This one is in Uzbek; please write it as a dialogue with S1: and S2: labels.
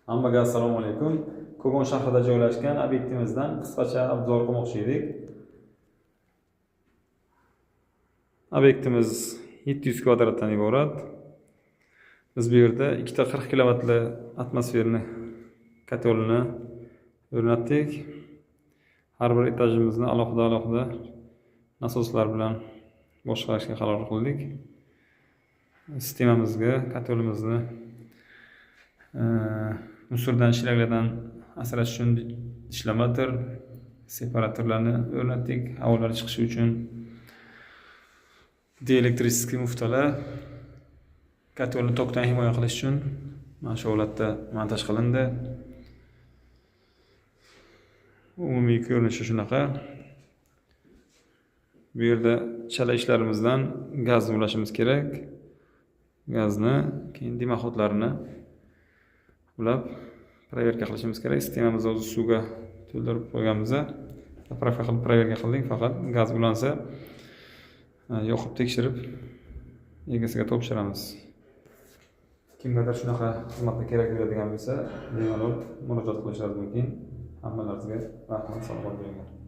S1: Hammaga assalomu alaykum. Kogon shahrida joylashgan obyektimizdan qisqacha obzor qilmoqchi edik. Obyektimiz 700 kvadratdan iborat. Biz bu yerda ikkita 40 kilovatli atmosferni kotelni o'rnatdik. Har bir etajimizni alohida nasoslar bilan boshqarishga qaror qildik. Sistemamizga kotelimizni musordan shilaklardan asrash uchun ishlamator, separatorlarni o'rnatdik. Havolar chiqishi uchun dielektriskiy muftalar, kotelni tokdan himoya qilish uchun mana shu holatda montaj qilindi. Umumiy ko'rinishi shunaqa. Bu yerda chala ishlarimizdan gazni ulashimiz kerak. Gazni, keyin dimoxodlarni ulab proverka qilishimiz kerak. Sistemamizni o'zi suvga to'ldirib qo'yganmiz. Zapravka qilib proverka qildik, faqat gaz ulansa yoqib tekshirib egasiga topshiramiz. Kimgadir shunaqa xizmatni kerak bo'ladigan bo'lsa, bemalol murojaat qilishingiz mumkin. Hammalaringizga rahmat, salomat bo'ling.